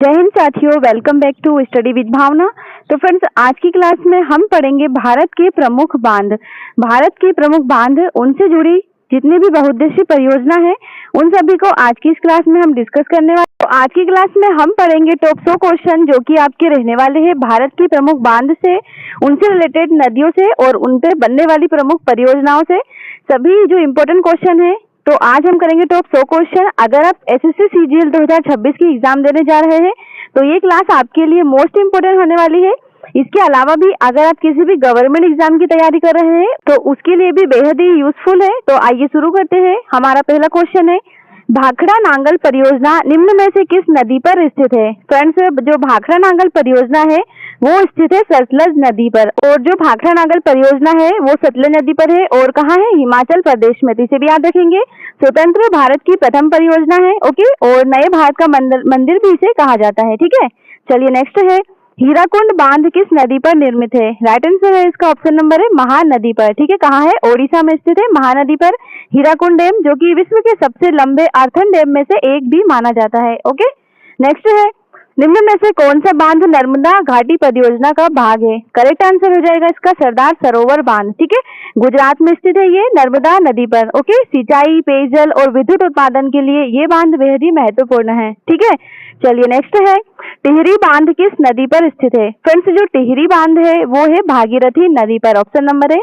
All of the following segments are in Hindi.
जय हिंद साथियों, welcome back to study with Bhavna. तो फ्रेंड्स, आज की क्लास में हम पढ़ेंगे भारत के प्रमुख बांध। भारत के प्रमुख बांध, उनसे जुड़ी जितनी भी बहुउद्देशीय परियोजना है, उन सभी को आज की इस क्लास में हम डिस्कस करने वाले। तो आज की क्लास में हम पढ़ेंगे टॉप 100 क्वेश्चन जो कि आपके रहने वाले हैं भारत की प्रमुख बांध से, उनसे रिलेटेड नदियों से और उन पे बनने वाली प्रमुख परियोजनाओं से सभी जो इम्पोर्टेंट क्वेश्चन है। तो आज हम करेंगे टॉप 100 क्वेश्चन। अगर आप एसएससी सीजीएल 2026 की एग्जाम देने जा रहे हैं तो ये क्लास आपके लिए मोस्ट इम्पोर्टेंट होने वाली है। इसके अलावा भी अगर आप किसी भी गवर्नमेंट एग्जाम की तैयारी कर रहे हैं तो उसके लिए भी बेहद ही यूजफुल है। तो आइए शुरू करते हैं। हमारा पहला क्वेश्चन है, भाखड़ा नांगल परियोजना निम्न में से किस नदी पर स्थित है? फ्रेंड्स, जो भाखड़ा नांगल परियोजना है वो स्थित है सतलज नदी पर। और जो भाखड़ा नांगल परियोजना है वो सतलज नदी पर है और कहाँ है? हिमाचल प्रदेश में। तो इसे भी याद रखेंगे। स्वतंत्र भारत की प्रथम परियोजना है। ओके, और नए भारत का मंदिर भी इसे कहा जाता है। ठीक है, चलिए नेक्स्ट है, हीराकुंड बांध किस नदी पर निर्मित है? राइट आंसर है इसका ऑप्शन नंबर है महानदी पर। ठीक है, कहाँ है? ओडिशा में स्थित है महानदी पर हीराकुंड डैम, जो कि विश्व के सबसे लंबे अर्थन डैम में से एक भी माना जाता है। ओके, नेक्स्ट है, निम्न में से कौन सा बांध नर्मदा घाटी परियोजना का भाग है? करेक्ट आंसर हो जाएगा इसका सरदार सरोवर बांध। ठीक है, गुजरात में स्थित है ये नर्मदा नदी पर। ओके, सिंचाई, पेयजल और विद्युत उत्पादन के लिए ये बांध बेहद ही महत्वपूर्ण है। ठीक है, चलिए नेक्स्ट है, टिहरी बांध किस नदी पर स्थित है? फ्रेंड्स, जो टिहरी बांध है वो है भागीरथी नदी पर। ऑप्शन नंबर है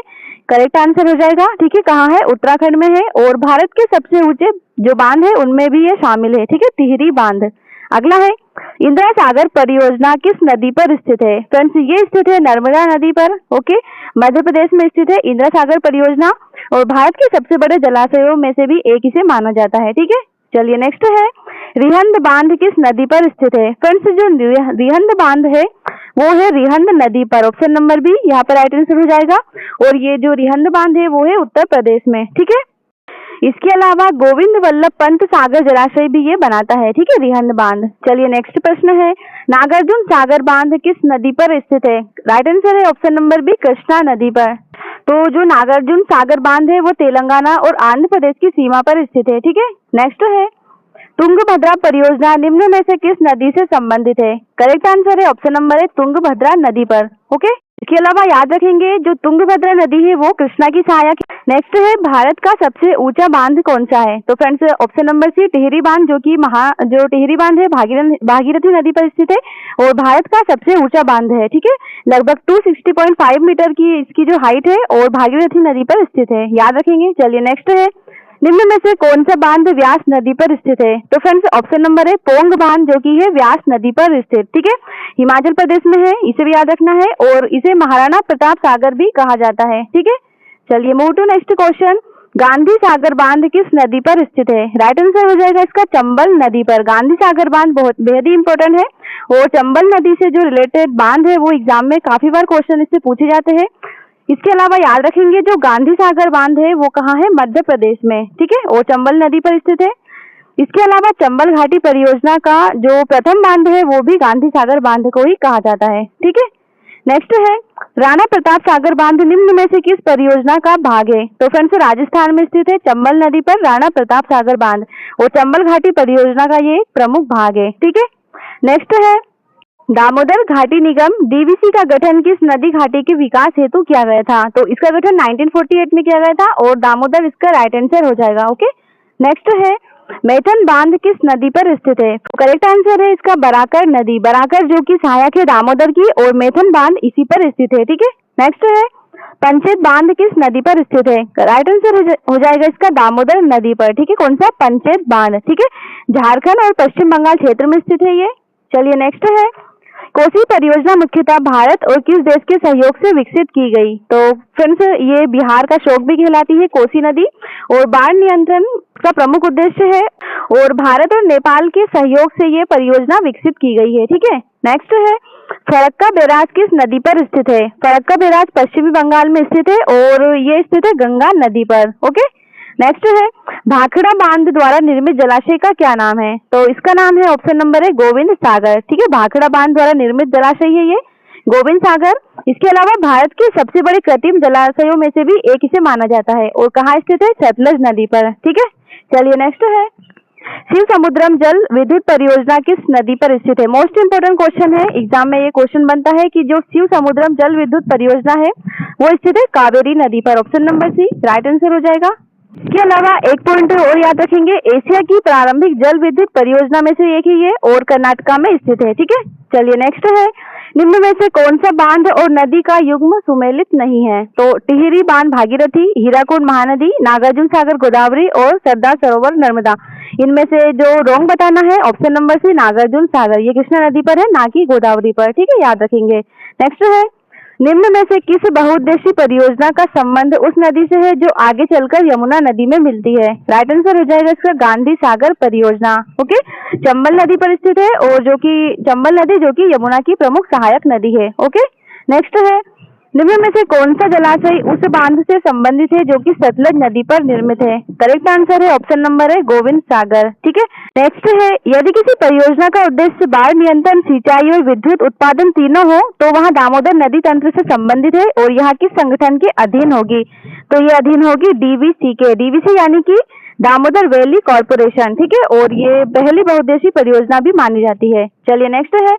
करेक्ट आंसर हो जाएगा। ठीक है, कहाँ है? उत्तराखंड में है और भारत के सबसे ऊंचे जो बांध है उनमें भी ये शामिल है। ठीक है, टिहरी बांध। अगला है, इंदिरा सागर परियोजना किस नदी पर स्थित है? फ्रेंड्स, ये स्थित है नर्मदा नदी पर। ओके, मध्य प्रदेश में स्थित है इंदिरा सागर परियोजना और भारत के सबसे बड़े जलाशयों में से भी एक इसे माना जाता है। ठीक है, चलिए नेक्स्ट है, रिहंद बांध किस नदी पर स्थित है? फ्रेंड्स, जो रिहंद बांध है वो है रिहंद नदी पर। ऑप्शन नंबर बी यहाँ पर राइट आंसर हो जाएगा। और ये जो रिहंद बांध है वो है उत्तर प्रदेश में। ठीक है, इसके अलावा गोविंद वल्लभ पंत सागर जलाशय भी ये बनाता है। ठीक है, रिहंद बांध। चलिए नेक्स्ट प्रश्न है, नागार्जुन सागर बांध किस नदी पर स्थित है? राइट आंसर है ऑप्शन नंबर बी कृष्णा नदी पर। तो जो नागार्जुन सागर बांध है वो तेलंगाना और आंध्र प्रदेश की सीमा पर स्थित है। ठीक है, नेक्स्ट है, तुंगभद्रा परियोजना निम्न में से किस नदी से संबंधित है? करेक्ट आंसर है ऑप्शन नंबर है तुंगभद्रा नदी पर। ओके, इसके अलावा याद रखेंगे जो तुंगभद्रा नदी है वो कृष्णा की सहायक। नेक्स्ट है, भारत का सबसे ऊंचा बांध कौन सा है? तो friends, option number C Tehri बांध, जो कि जो टिहरी बांध है भागीरथी नदी पर स्थित है और भारत का सबसे ऊंचा बांध है। ठीक है, लगभग 260.5 मीटर की इसकी जो हाइट है और भागीरथी नदी पर स्थित है, याद रखेंगे। चलिए नेक्स्ट है, निम्न में से कौन सा बांध व्यास नदी पर स्थित है? तो फ्रेंड्स, ऑप्शन नंबर है पोंग बांध, जो कि है व्यास नदी पर स्थित। ठीक है, हिमाचल प्रदेश में है, इसे भी याद रखना है और इसे महाराणा प्रताप सागर भी कहा जाता है। ठीक है, चलिए move to next question, Gandhi Sagar बांध किस नदी पर स्थित है? राइट आंसर हो जाएगा इसका चंबल नदी पर। गांधी सागर बांध बहुत बेहद ही इंपॉर्टेंट है और चंबल नदी से जो रिलेटेड बांध है वो एग्जाम में काफी बार क्वेश्चन इससे पूछे जाते हैं। इसके अलावा याद रखेंगे जो गांधी सागर बांध है वो कहाँ है? मध्य प्रदेश में। ठीक है, और चंबल नदी पर स्थित है। इसके अलावा चंबल घाटी परियोजना का जो प्रथम बांध है वो भी गांधी सागर बांध को ही कहा जाता है। ठीक है, नेक्स्ट है, राणा प्रताप सागर बांध निम्न में से किस परियोजना का भाग है? तो फ्रेंड्स, राजस्थान में स्थित है चंबल नदी पर राणा प्रताप सागर बांध और चंबल घाटी परियोजना का ये प्रमुख भाग है। ठीक है, नेक्स्ट है, दामोदर घाटी निगम डीवीसी का गठन किस नदी घाटी के विकास हेतु किया गया था? तो इसका गठन 1948 में किया गया था और दामोदर इसका राइट आंसर हो जाएगा। ओके, नेक्स्ट है, मैथन बांध किस नदी पर स्थित है? तो करेक्ट आंसर है इसका बराकर नदी। बराकर जो कि सहायक है दामोदर की और मैथन बांध इसी पर स्थित है। ठीक है, नेक्स्ट है, पंचेत बांध किस नदी पर स्थित है? राइट आंसर हो जाएगा इसका दामोदर नदी पर। ठीक है, कौन सा? पंचेत बांध। ठीक है, झारखंड और पश्चिम बंगाल क्षेत्र में स्थित है ये। चलिए नेक्स्ट है, कोसी परियोजना मुख्यतः भारत और किस देश के सहयोग से विकसित की गई? तो फ्रेंड्स, ये बिहार का शोक भी कहलाती है कोसी नदी और बाढ़ नियंत्रण का प्रमुख उद्देश्य है और भारत और नेपाल के सहयोग से ये परियोजना विकसित की गई है। ठीक है, नेक्स्ट है, फरक्का बैराज किस नदी पर स्थित है? फरक्का बैराज पश्चिमी बंगाल में स्थित है और ये स्थित है गंगा नदी पर। ओके, नेक्स्ट है, भाखड़ा बांध द्वारा निर्मित जलाशय का क्या नाम है? तो इसका नाम है ऑप्शन नंबर है गोविंद सागर। ठीक है, भाखड़ा बांध द्वारा निर्मित जलाशय है ये गोविंद सागर। इसके अलावा भारत के सबसे बड़े कृत्रिम जलाशयों में से भी एक इसे माना जाता है और कहाँ स्थित है? सतलज नदी पर। ठीक है, चलिए नेक्स्ट है, शिव समुद्रम जल विद्युत परियोजना किस नदी पर स्थित है? मोस्ट इंपोर्टेंट क्वेश्चन है, एग्जाम में ये क्वेश्चन बनता है कि जो शिव समुद्रम जल विद्युत परियोजना है वो स्थित है कावेरी नदी पर। Option number C right answer हो जाएगा। इसके अलावा एक पॉइंट और याद रखेंगे, एशिया की प्रारंभिक जल विद्युत परियोजना में से एक ही है और कर्नाटका में स्थित है। ठीक है, चलिए नेक्स्ट है, निम्न में से कौन सा बांध और नदी का युग्म सुमेलित नहीं है? तो टिहरी बांध भागीरथी, हीराकुंड महानदी, नागार्जुन सागर गोदावरी और सरदार सरोवर नर्मदा। इनमें से जो रॉन्ग बताना है ऑप्शन नंबर सी नागार्जुन सागर, ये कृष्णा नदी पर है ना कि गोदावरी पर। ठीक है, याद रखेंगे। नेक्स्ट है, निम्न में से किस बहुउद्देशीय परियोजना का संबंध उस नदी से है जो आगे चलकर यमुना नदी में मिलती है? राइट आंसर हो जाएगा इसका गांधी सागर परियोजना। ओके, चंबल नदी पर स्थित है और जो कि चंबल नदी जो कि यमुना की प्रमुख सहायक नदी है। ओके, नेक्स्ट है, निम्न में से कौन सा जलाशय उस बांध से संबंधित है जो कि सतलज नदी पर निर्मित है? करेक्ट आंसर है ऑप्शन नंबर है गोविंद सागर। ठीक है, नेक्स्ट है, यदि किसी परियोजना का उद्देश्य बाढ़ नियंत्रण, सिंचाई और विद्युत उत्पादन तीनों हो तो वह दामोदर नदी तंत्र से संबंधित है और यहाँ किस संगठन के अधीन होगी? तो ये अधीन होगी डीवीसी के। डीवीसी यानी कि दामोदर वैली कॉर्पोरेशन। ठीक है, और ये पहली बहुउद्देशीय परियोजना भी मानी जाती है। चलिए नेक्स्ट है,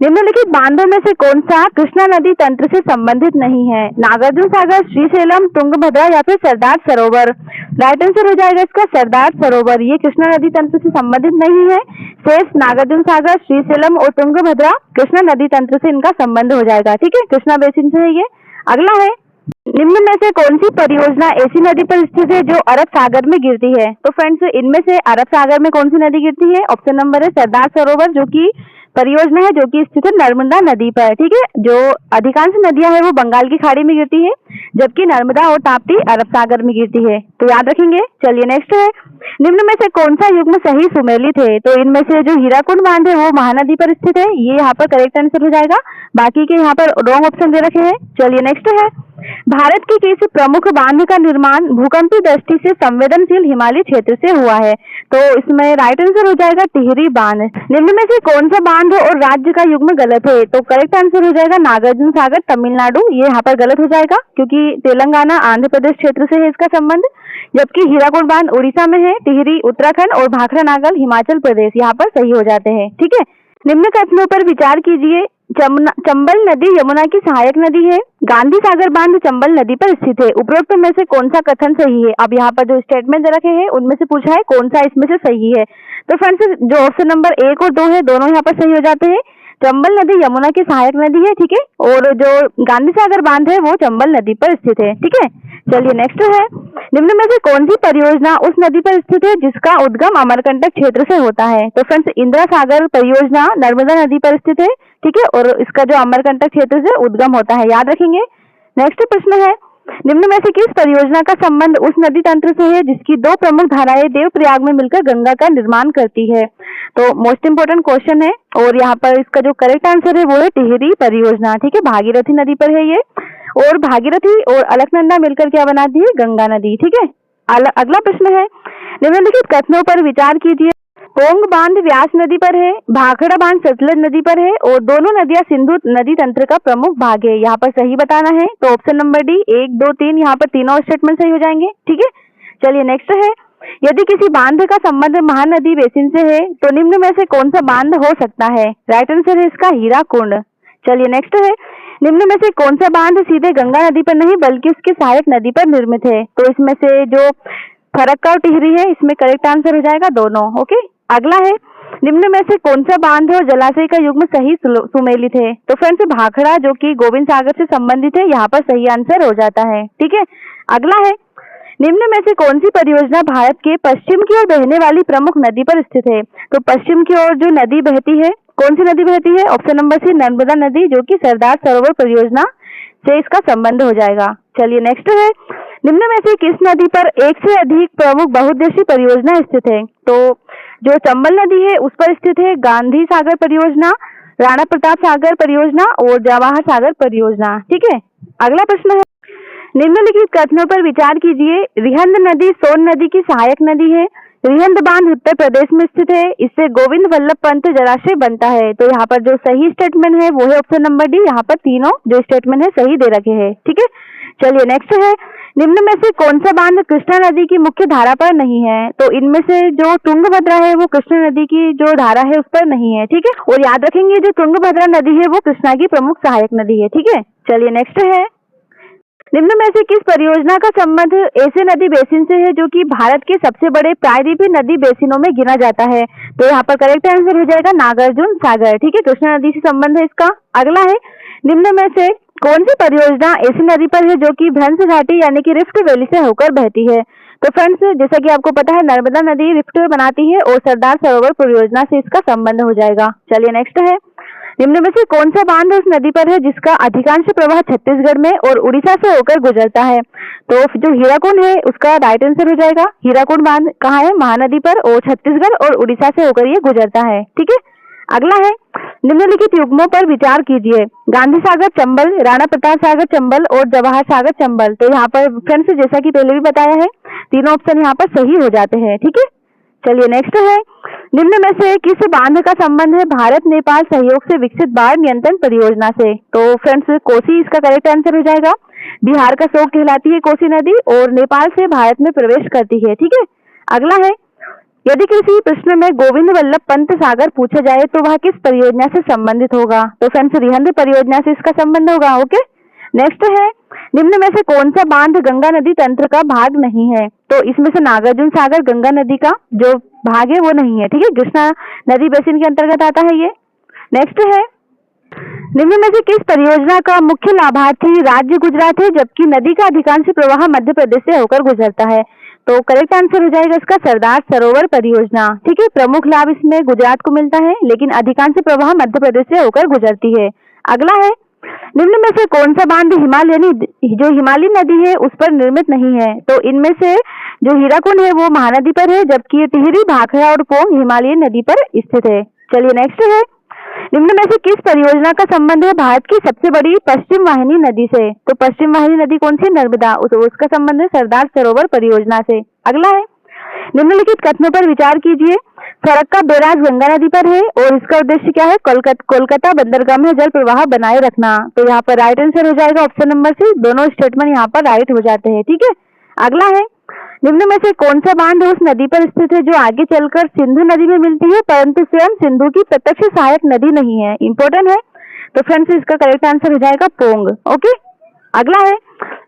निम्नलिखित बांधों में से कौन सा कृष्णा नदी तंत्र से संबंधित नहीं है? नागार्जुन सागर, श्रीशैलम, तुंगभद्रा या फिर सरदार सरोवर? राइट आंसर हो जाएगा इसका सरदार सरोवर, ये कृष्णा नदी तंत्र से संबंधित नहीं है। शेष नागार्जुन सागर, श्रीशैलम और तुंगभद्रा कृष्णा नदी तंत्र से इनका संबंध हो जाएगा। ठीक है, कृष्णा बेसिन से है ये। अगला है, निम्न में से कौन सी परियोजना ऐसी नदी पर स्थित है जो अरब सागर में गिरती है? तो फ्रेंड्स, इनमें से अरब सागर में कौन सी नदी गिरती है? ऑप्शन नंबर है सरदार सरोवर, जो कि परियोजना है जो कि स्थित है नर्मदा नदी पर। ठीक है, जो अधिकांश नदियां हैं वो बंगाल की खाड़ी में गिरती है, जबकि नर्मदा और ताप्ती अरब सागर में गिरती है, तो याद रखेंगे। चलिए नेक्स्ट है, निम्न में से कौन सा युग्म सही सुमेलित है? तो इनमें से जो हीराकुंड बांध है वो महानदी पर स्थित है, ये यहाँ पर करेक्ट आंसर हो जाएगा। बाकी के यहाँ पर रॉन्ग ऑप्शन दे रखे हैं। चलिए नेक्स्ट है, भारत के किस प्रमुख बांध का निर्माण भूकंपीय दृष्टि से संवेदनशील हिमालय क्षेत्र से हुआ है? तो इसमें राइट आंसर हो जाएगा टिहरी बांध। निम्न में से कौन सा बांध और राज्य का युग्म गलत है? तो करेक्ट आंसर हो जाएगा नागार्जुन सागर तमिलनाडु, ये यहाँ पर गलत हो जाएगा क्योंकि तेलंगाना आंध्र प्रदेश क्षेत्र से है इसका संबंध, जबकि हीराकुंड बांध उड़ीसा में है, टिहरी उत्तराखंड और भाखड़ा नागल हिमाचल प्रदेश यहाँ पर सही हो जाते हैं। ठीक है, निम्न कथनों पर विचार कीजिए। चंबल नदी यमुना की सहायक नदी है, गांधी सागर बांध चंबल नदी पर स्थित है। उपरोक्त में से कौन सा कथन सही है? अब यहाँ पर जो स्टेटमेंट दे रखे हैं उनमें से पूछा है कौन सा इसमें से सही है। तो फ्रेंड्स, जो ऑप्शन नंबर 1 और 2 है दोनों यहाँ पर सही हो जाते हैं। चंबल नदी यमुना की सहायक नदी है, ठीक है, और जो गांधी सागर बांध है वो चंबल नदी पर स्थित है। ठीक है, चलिए नेक्स्ट है, निम्न में से कौन सी परियोजना उस नदी पर स्थित है जिसका उद्गम अमरकंटक क्षेत्र से होता है? तो फ्रेंड्स, इंदिरा सागर परियोजना नर्मदा नदी पर स्थित है, ठीक है, और इसका जो अमरकंटक क्षेत्र से उद्गम होता है, याद रखेंगे। नेक्स्ट प्रश्न है, निम्न में से किस परियोजना का संबंध उस नदी तंत्र से है जिसकी 2 प्रमुख धाराएं देवप्रयाग में मिलकर गंगा का निर्माण करती है? तो मोस्ट इंपोर्टेंट क्वेश्चन है और यहाँ पर इसका जो करेक्ट आंसर है वो है टिहरी परियोजना। ठीक है, भागीरथी नदी पर है ये, और भागीरथी और अलकनंदा मिलकर क्या बनाती है? गंगा नदी। ठीक है, अगला प्रश्न है, निम्नलिखित कथनों पर विचार कीजिए। पोंग बांध व्यास नदी पर है, भाखड़ा बांध सतलज नदी पर है और दोनों नदियां सिंधु नदी तंत्र का प्रमुख भाग है। यहाँ पर सही बताना है, तो ऑप्शन नंबर डी 1, 2, 3 यहाँ पर तीनों स्टेटमेंट सही हो जाएंगे। ठीक है, चलिए नेक्स्ट है, यदि किसी बांध का संबंध महानदी बेसिन से है तो निम्न में से कौन सा बांध हो सकता है? राइट आंसर है इसका हीराकुंड। चलिए नेक्स्ट है, निम्न में से कौन सा बांध सीधे गंगा नदी पर नहीं बल्कि उसकी सहायक नदी पर निर्मित है? तो इसमें से जो फरक्का और टिहरी है इसमें करेक्ट आंसर हो जाएगा दोनों। ओके, अगला है, निम्न में से कौन सा बांध और जलाशय का युग्म सही सुमेलित है? तो फ्रेंड्स, भाखड़ा जो कि गोविंद सागर से संबंधित है, यहाँ पर सही आंसर हो जाता है। ठीक है, अगला है, निम्न में से कौन सी परियोजना भारत के पश्चिम की ओर बहने वाली प्रमुख नदी पर स्थित है? तो पश्चिम की ओर जो नदी बहती है, कौन सी नदी बहती है? ऑप्शन नंबर सी नर्मदा नदी, जो कि सरदार सरोवर परियोजना से इसका संबंध हो जाएगा। चलिए नेक्स्ट है, निम्न में से किस नदी पर एक से अधिक प्रमुख बहुउद्देशीय परियोजना स्थित है? तो जो चंबल नदी है उस पर स्थित है गांधी सागर परियोजना, राणा प्रताप सागर परियोजना और जवाहर सागर परियोजना। ठीक है, अगला प्रश्न है, निम्नलिखित कथनों पर विचार कीजिए। रिहंद नदी सोन नदी की सहायक नदी है, रिहंद बांध उत्तर प्रदेश में स्थित है, इससे गोविंद वल्लभ पंत जलाशय बनता है। तो यहाँ पर जो सही स्टेटमेंट है वो है ऑप्शन नंबर डी, यहाँ पर तीनों जो स्टेटमेंट है सही दे रखे हैं। ठीक है, चलिए नेक्स्ट है, निम्न में से कौन सा बांध कृष्णा नदी की मुख्य धारा पर नहीं है? तो इनमें से जो तुंगभद्रा है वो कृष्णा नदी की जो धारा है उस पर नहीं है, ठीक है। और याद रखेंगे जो तुंगभद्रा नदी है वो कृष्णा की प्रमुख सहायक नदी है, ठीक है। चलिए नेक्स्ट है, निम्न में से किस परियोजना का संबंध ऐसे नदी बेसिन से है जो कि भारत के सबसे बड़े प्रायद्वीपीय नदी बेसिनों में गिना जाता है? तो यहाँ पर करेक्ट आंसर हो जाएगा नागार्जुन सागर, ठीक है। कृष्णा नदी से संबंध है इसका। अगला है, निम्न में से कौन सी परियोजना ऐसी नदी पर है जो कि भ्रंश घाटी यानी कि रिफ्ट वैली से होकर बहती है? तो फ्रेंड्स जैसा कि आपको पता है नर्मदा नदी रिफ्ट बनाती है और सरदार सरोवर परियोजना से इसका संबंध हो जाएगा। चलिए नेक्स्ट है, निम्न में से कौन सा बांध उस नदी पर है जिसका अधिकांश प्रवाह छत्तीसगढ़ में और उड़ीसा से होकर गुजरता है? तो जो हीराकुंड है उसका राइट आंसर हो जाएगा। हीराकुंड बांध कहाँ है? महानदी पर, और छत्तीसगढ़ और उड़ीसा से होकर ये गुजरता है, ठीक है। अगला है, निम्नलिखित युग्मों पर विचार कीजिए। गांधी सागर चंबल, राणा प्रताप सागर चंबल और जवाहर सागर चंबल। तो यहाँ पर फ्रेंड्स जैसा कि पहले भी बताया है तीनों ऑप्शन यहाँ पर सही हो जाते हैं, ठीक है। चलिए नेक्स्ट है, निम्न में से किस बांध का संबंध है भारत नेपाल सहयोग से विकसित बाढ़ नियंत्रण परियोजना से? तो फ्रेंड्स कोसी इसका करेक्ट आंसर हो जाएगा। बिहार का शोक कहलाती है कोसी नदी और नेपाल से भारत में प्रवेश करती है, ठीक है। अगला है, यदि किसी प्रश्न में गोविंद वल्लभ पंत सागर पूछा जाए तो वह किस परियोजना से संबंधित होगा? तो फ्रेंड्स रिहंद परियोजना से इसका संबंध होगा, ओके। नेक्स्ट है, निम्न में से कौन सा बांध गंगा नदी तंत्र का भाग नहीं है? तो इसमें से नागार्जुन सागर गंगा नदी का जो भाग है वो नहीं है, ठीक है। कृष्णा नदी बेसिन के अंतर्गत आता है ये। नेक्स्ट है, निम्न में से किस परियोजना का मुख्य लाभार्थी राज्य गुजरात है जबकि नदी का अधिकांश प्रवाह मध्य प्रदेश से होकर गुजरता है? तो करेक्ट आंसर हो जाएगा इसका सरदार सरोवर परियोजना, ठीक है। प्रमुख लाभ इसमें गुजरात को मिलता है लेकिन अधिकांश प्रवाह मध्य प्रदेश से होकर गुजरती है। अगला है, निम्न में से कौन सा बांध जो हिमालय नदी है उस पर निर्मित नहीं है? तो इनमें से जो हीराकुंड है वो महानदी पर है जबकि टिहरी, भाखड़ा और पोंग हिमालय नदी पर स्थित है। चलिए नेक्स्ट है, निम्न में से किस परियोजना का संबंध है भारत की सबसे बड़ी पश्चिम वाहिनी नदी से? तो पश्चिम वाहिनी नदी कौन सी? नर्मदा, उसका संबंध है सरदार सरोवर परियोजना से। अगला है, निम्नलिखित कथनों पर विचार कीजिए। फरक्का बैराज गंगा नदी पर है और इसका उद्देश्य क्या है? कोलकाता बंदरगाह में जल प्रवाह बनाए रखना। तो यहाँ पर राइट आंसर हो जाएगा ऑप्शन नंबर सी। दोनों स्टेटमेंट यहाँ पर राइट हो जाते हैं, ठीक है। अगला है, निम्न में से कौन सा बांध उस नदी पर स्थित है जो आगे चलकर सिंधु नदी में मिलती है परंतु स्वयं सिंधु की प्रत्यक्ष सहायक नदी नहीं है? इंपॉर्टेंट है। तो फ्रेंड्स इसका करेक्ट आंसर हो जाएगा पोंग, ओके। अगला है,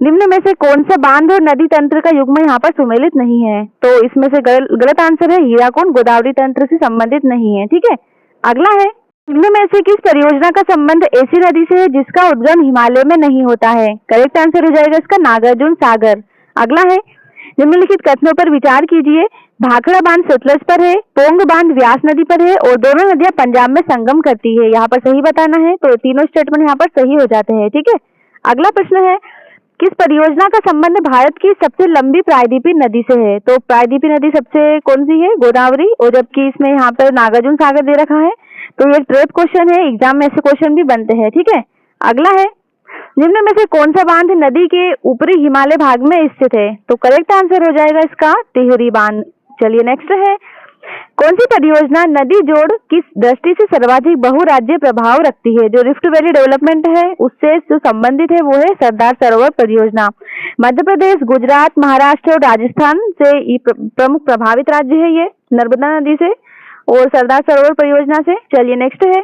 निम्न में से कौन सा बांध और नदी तंत्र का युग्म यहाँ पर सुमेलित नहीं है? तो इसमें से गलत आंसर है हीराकुंड गोदावरी तंत्र से संबंधित नहीं है, ठीक है। अगला है, निम्न में से किस परियोजना का संबंध ऐसी नदी से है जिसका उद्गम हिमालय में नहीं होता है? करेक्ट आंसर हो जाएगा इसका नागार्जुन सागर। अगला है, निम्नलिखित कथनों पर विचार कीजिए। भाखड़ा बांध सतलज पर है, पोंग बांध व्यास नदी पर है और दोनों नदियां पंजाब में संगम करती है। यहाँ पर सही बताना है, तो तीनों स्टेटमेंट यहाँ पर सही हो जाते हैं, ठीक है। अगला प्रश्न है, किस परियोजना का संबंध भारत की सबसे लंबी प्रायद्वीपीय नदी से है? तो प्रायद्वीपीय नदी सबसे कौन सी है? गोदावरी, और जबकि इसमें यहाँ पर नागार्जुन सागर दे रखा है। तो ये ट्रेप क्वेश्चन है, एग्जाम में ऐसे क्वेश्चन भी बनते हैं, ठीक है। अगला है, निम्न में से कौन सा बांध नदी के ऊपरी हिमालय भाग में स्थित है? तो करेक्ट आंसर हो जाएगा इसका टिहरी बांध। चलिए नेक्स्ट है, कौन सी परियोजना नदी जोड़ किस दृष्टि से सर्वाधिक बहुराज्य प्रभाव रखती है? जो रिफ्ट वैली डेवलपमेंट है उससे जो संबंधित है वो है सरदार सरोवर परियोजना। मध्य प्रदेश, गुजरात, महाराष्ट्र और राजस्थान से प्रमुख प्रभावित राज्य है ये नर्मदा नदी से और सरदार सरोवर परियोजना से। चलिए नेक्स्ट है,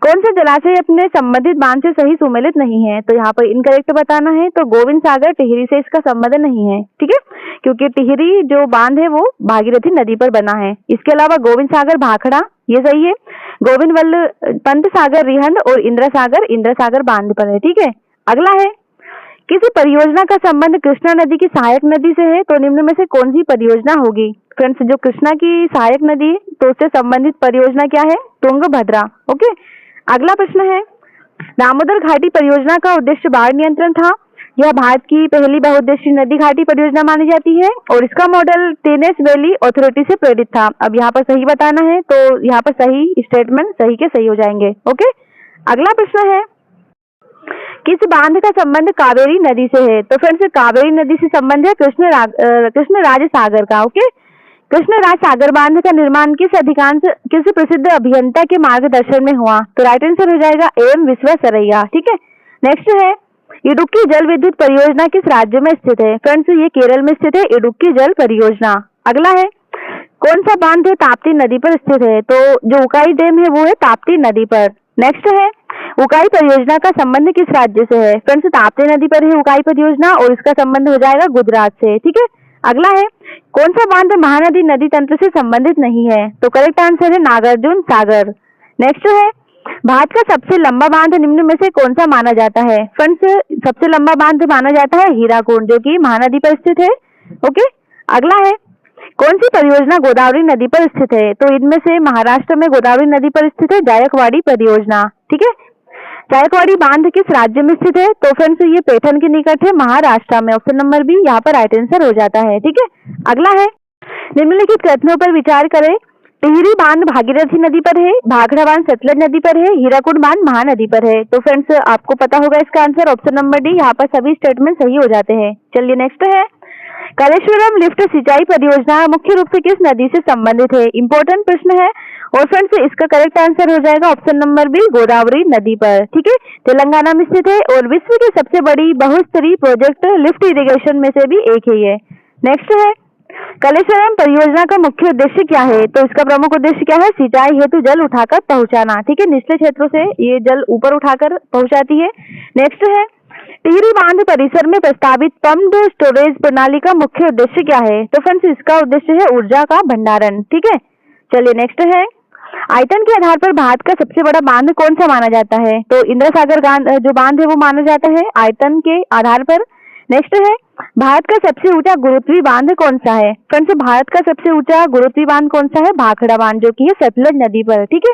कौन सा जलाशय अपने संबंधित बांध से सही सुमेलित नहीं है? तो यहाँ पर इनकरेक्ट बताना है। तो गोविंद सागर टिहरी से इसका संबंध नहीं है, ठीक है, क्योंकि टिहरी जो बांध है वो भागीरथी नदी पर बना है। इसके अलावा गोविंद सागर भाखड़ा ये सही है। गोविंद वल्लभ पंत सागर रिहंद और इंदिरा सागर बांध पर है, ठीक है। अगला है, किसी परियोजना का संबंध कृष्णा नदी की सहायक नदी से है? तो निम्न में से कौन सी परियोजना होगी? फ्रेंड्स जो कृष्णा की सहायक नदी तो उससे संबंधित परियोजना क्या है? तुंगभद्रा, ओके। अगला प्रश्न है, दामोदर घाटी परियोजना का उद्देश्य बाढ़ नियंत्रण था। यह भारत की पहली बहुउद्देशीय नदी घाटी परियोजना मानी जाती है और इसका मॉडल टेनेस वैली अथॉरिटी से प्रेरित था। अब यहाँ पर सही बताना है, तो यहाँ पर सही स्टेटमेंट सही के सही हो जाएंगे, ओके। अगला प्रश्न है, किस बांध का संबंध कावेरी नदी से है? तो फ्रेंड्स कावेरी नदी से संबंध है कृष्णराज सागर का, ओके। कृष्णराज सागर बांध का निर्माण किस प्रसिद्ध अभियंता के मार्गदर्शन में हुआ? तो राइट आंसर हो जाएगा एम विश्वेश्वरैया, ठीक है। नेक्स्ट है, इडुक्की जल विद्युत परियोजना किस राज्य में स्थित है? फ्रेंड्स ये केरल में स्थित है इडुक्की जल परियोजना। अगला है कौन सा बांध है ताप्ती नदी पर स्थित है? तो जो उकाई डैम है वो है ताप्ती नदी पर। नेक्स्ट है उकाई परियोजना का संबंध किस राज्य से है? फ्रेंड्स ताप्ती नदी पर है उकाई परियोजना और इसका संबंध हो जाएगा गुजरात से। ठीक है। अगला है कौन सा बांध महानदी नदी तंत्र से संबंधित नहीं है? तो करेक्ट आंसर है नागार्जुन सागर। नेक्स्ट है भारत का सबसे लंबा बांध निम्न में से कौन सा माना जाता है? फ्रेंड्स सबसे लंबा बांध माना जाता है हीराकुंड जो कि महानदी पर स्थित है। ओके। अगला है कौन सी परियोजना गोदावरी नदी पर स्थित है? तो इनमें से महाराष्ट्र में गोदावरी नदी पर स्थित है जायकवाड़ी परियोजना। ठीक है। जायकवाड़ी बांध किस राज्य में स्थित है? तो फ्रेंड्स ये पैठन के निकट है महाराष्ट्र में। ऑप्शन नंबर बी यहाँ पर राइट आंसर हो जाता है। ठीक है। अगला है निम्नलिखित कथनों पर विचार करें। टिहरी बांध भागीरथी नदी पर है, भाखड़ा बांध सतलज नदी पर है, हीराकुंड बांध महानदी पर है। तो फ्रेंड्स आपको पता होगा इसका आंसर ऑप्शन नंबर डी। यहाँ पर सभी स्टेटमेंट सही हो जाते हैं। चलिए नेक्स्ट है कालेश्वरम लिफ्ट सिंचाई परियोजना मुख्य रूप से किस नदी से संबंधित है? इंपॉर्टेंट प्रश्न है और फ्रेंड्स इसका करेक्ट आंसर हो जाएगा ऑप्शन नंबर बी गोदावरी नदी पर। ठीक है। तेलंगाना में स्थित है और विश्व की सबसे बड़ी बहुस्तरीय प्रोजेक्ट लिफ्ट इरिगेशन में से भी एक है ये। नेक्स्ट है कालेश्वरम परियोजना का मुख्य उद्देश्य क्या है? तो इसका प्रमुख उद्देश्य क्या है? सिंचाई हेतु जल उठाकर पहुंचाना। ठीक है। निचले क्षेत्रों से ये जल ऊपर उठाकर पहुंचाती है। नेक्स्ट है टिहरी बांध परिसर में प्रस्तावित पम्प्ड स्टोरेज प्रणाली का मुख्य उद्देश्य क्या है? तो फ्रेंड्स इसका उद्देश्य है ऊर्जा का भंडारण। ठीक है। चलिए नेक्स्ट है आयतन के आधार पर भारत का सबसे बड़ा बांध कौन सा माना जाता है? तो इंदिरा सागर जो बांध है वो माना जाता है आयतन के आधार पर। नेक्स्ट है भारत का सबसे ऊंचा गुरुत्वीय बांध कौन सा है? फ्रेंड्स भारत का सबसे ऊंचा गुरुत्वीय बांध कौन सा है? भाखड़ा बांध जो कि है सतलज नदी पर। ठीक है।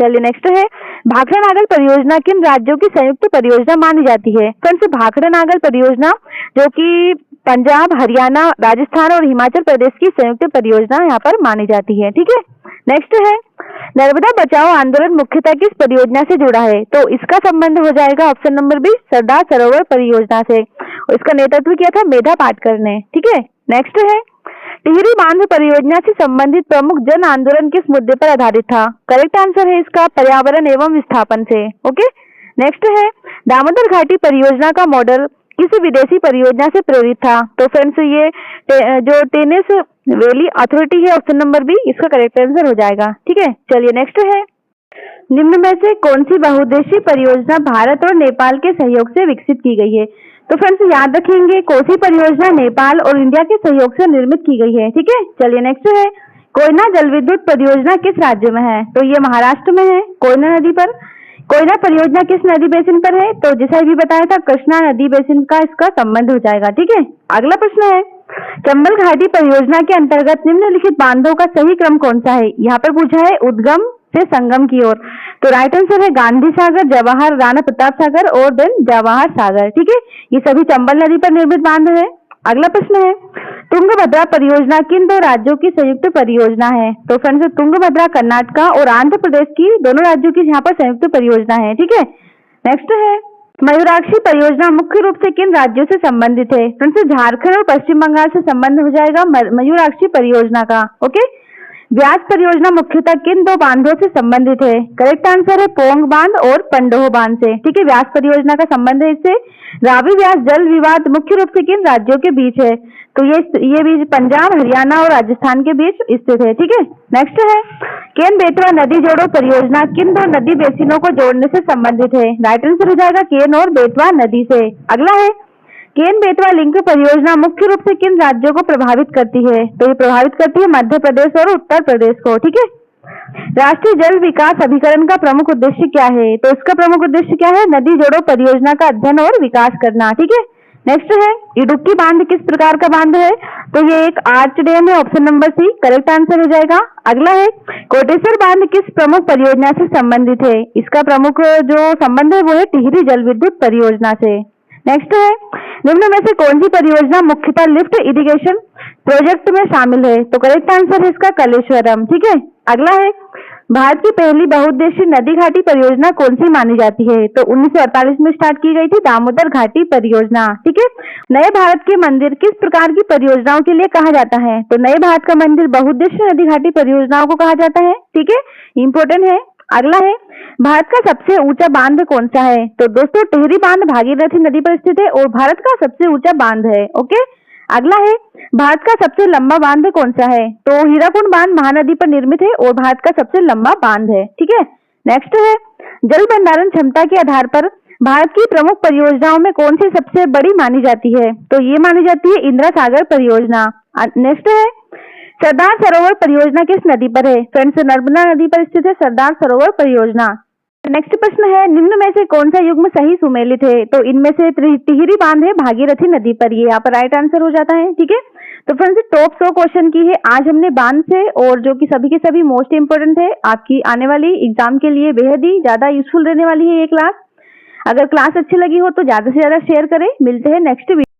चलिए नेक्स्ट है भाखड़ा नागल परियोजना किन राज्यों की संयुक्त परियोजना मानी जाती है? फ्रेंड्स भाखड़ा नागल परियोजना जो कि पंजाब, हरियाणा, राजस्थान और हिमाचल प्रदेश की संयुक्त परियोजना यहाँ पर मानी जाती है। ठीक है। नेक्स्ट है नर्मदा बचाओ आंदोलन मुख्यतः किस परियोजना से जुड़ा है? तो इसका संबंध हो जाएगा option number B Sardar Sarovar परियोजना से। इसका नेतृत्व किया था मेधा पाटकर ने। ठीक है। नेक्स्ट है टिहरी बांध परियोजना से संबंधित प्रमुख जन आंदोलन किस मुद्दे पर आधारित था? करेक्ट आंसर है इसका पर्यावरण एवं विस्थापन से। ओके। नेक्स्ट है दामोदर घाटी परियोजना का मॉडल किस विदेशी परियोजना से प्रेरित था? तो फ्रेंड्स ये जो टेनिस वैली अथॉरिटी है ऑप्शन नंबर बी इसका करेक्ट आंसर हो जाएगा। ठीक है। चलिए नेक्स्ट है निम्न में से कौन सी बहुउद्देशीय परियोजना भारत और नेपाल के सहयोग से विकसित की गई है? तो फ्रेंड्स याद रखेंगे कोसी परियोजना नेपाल और इंडिया के सहयोग से निर्मित की गई है। ठीक है। चलिए नेक्स्ट है कोयना जल विद्युत परियोजना किस राज्य में है? तो ये महाराष्ट्र में है कोयना नदी पर। कोयना परियोजना किस नदी बेसिन पर है? तो जैसा भी बताया था कृष्णा नदी बेसिन का इसका संबंध हो जाएगा। ठीक है। अगला प्रश्न है चंबल घाटी परियोजना के अंतर्गत निम्नलिखित बांधों का सही क्रम कौन सा है? यहाँ पर पूछा है उद्गम से संगम की ओर। तो राइट आंसर है गांधी सागर, जवाहर, राणा प्रताप सागर और देन जवाहर सागर। ठीक है। ये सभी चंबल नदी पर निर्मित बांध है। अगला प्रश्न है तुंगभद्रा परियोजना किन दो राज्यों की संयुक्त परियोजना है? तो फ्रेंड्स तुंगभद्रा कर्नाटका और आंध्र प्रदेश की दोनों राज्यों की यहाँ पर संयुक्त परियोजना है। ठीक है। नेक्स्ट है मयूराक्षी परियोजना मुख्य रूप से किन राज्यों से संबंधित है? फ्रेंड्स झारखंड और पश्चिम बंगाल से संबंध हो जाएगा मयूराक्षी परियोजना का। ओके। व्यास परियोजना मुख्यतः किन दो बांधों से संबंधित है? करेक्ट आंसर है पोंग बांध और पंडोह बांध से। ठीक है। व्यास परियोजना का संबंध है इससे। रावी व्यास जल विवाद मुख्य रूप से किन राज्यों के बीच है? तो ये बीच पंजाब, हरियाणा और राजस्थान के बीच स्थित है। ठीक है। नेक्स्ट है केन बेतवा नदी जोड़ो परियोजना किन दो नदी बेसिनों को जोड़ने से संबंधित है? राइट आंसर हो जाएगा केन और बेतवा नदी से। अगला है केन बेतवा लिंक परियोजना मुख्य रूप से किन राज्यों को प्रभावित करती है? तो ये प्रभावित करती है मध्य प्रदेश और उत्तर प्रदेश को। ठीक है। राष्ट्रीय जल विकास अभिकरण का प्रमुख उद्देश्य क्या है? तो इसका प्रमुख उद्देश्य क्या है? नदी जोड़ो परियोजना का अध्ययन और विकास करना। ठीक है। नेक्स्ट है इडुक्की बांध किस प्रकार का बांध है? तो ये एक आर्च डैम है option number C correct answer हो जाएगा। अगला है कोटेश्वर बांध किस प्रमुख परियोजना से संबंधित है? इसका प्रमुख जो संबंध है वो है टिहरी जल विद्युत परियोजना से। नेक्स्ट है निम्न में से कौन सी परियोजना मुख्यतः लिफ्ट इरिगेशन प्रोजेक्ट में शामिल है? तो करेक्ट आंसर है इसका कलेश्वरम। ठीक है। अगला है भारत की पहली बहुउद्देशीय नदी घाटी परियोजना कौन सी मानी जाती है? तो 1948 में स्टार्ट की गई थी दामोदर घाटी परियोजना। ठीक है। नए भारत के मंदिर किस प्रकार की परियोजनाओं के लिए कहा जाता है? तो नए भारत का मंदिर बहुउद्देशीय नदी घाटी परियोजनाओं को कहा जाता है। ठीक है। इंपोर्टेंट है। अगला है, भारत का सबसे ऊंचा बांध कौन सा है? तो दोस्तों टिहरी बांध भागीरथी नदी पर स्थित है और भारत का सबसे ऊंचा बांध है। ओके। अगला है, भारत का सबसे लंबा बांध कौन सा है? तो हीराकुंड बांध महानदी पर निर्मित है और भारत का सबसे लंबा बांध है। ठीक है। नेक्स्ट है, जल भंडारण क्षमता के आधार पर भारत की प्रमुख परियोजनाओं में कौन सी सबसे बड़ी मानी जाती है? तो ये मानी जाती है इंदिरा सागर परियोजना। नेक्स्ट है, सरदार सरोवर परियोजना किस नदी पर है? फ्रेंड्स नर्मदा नदी पर स्थित है सरदार सरोवर परियोजना। नेक्स्ट प्रश्न है, निम्न में से कौन सा युग्म सही सुमेलित है? तो इनमें से टिहरी बांध है भागीरथी नदी पर, ये यहाँ पर राइट आंसर हो जाता है। ठीक है। तो फ्रेंड्स टॉप 100 क्वेश्चन की है आज हमने बांध से, और जो कि सभी के सभी मोस्ट इंपोर्टेंट है, आपकी आने वाली एग्जाम के लिए बेहद ही ज्यादा यूजफुल रहने वाली है ये क्लास। अगर क्लास अच्छी लगी हो तो ज्यादा से ज्यादा शेयर करें। मिलते हैं नेक्स्ट वीडियो।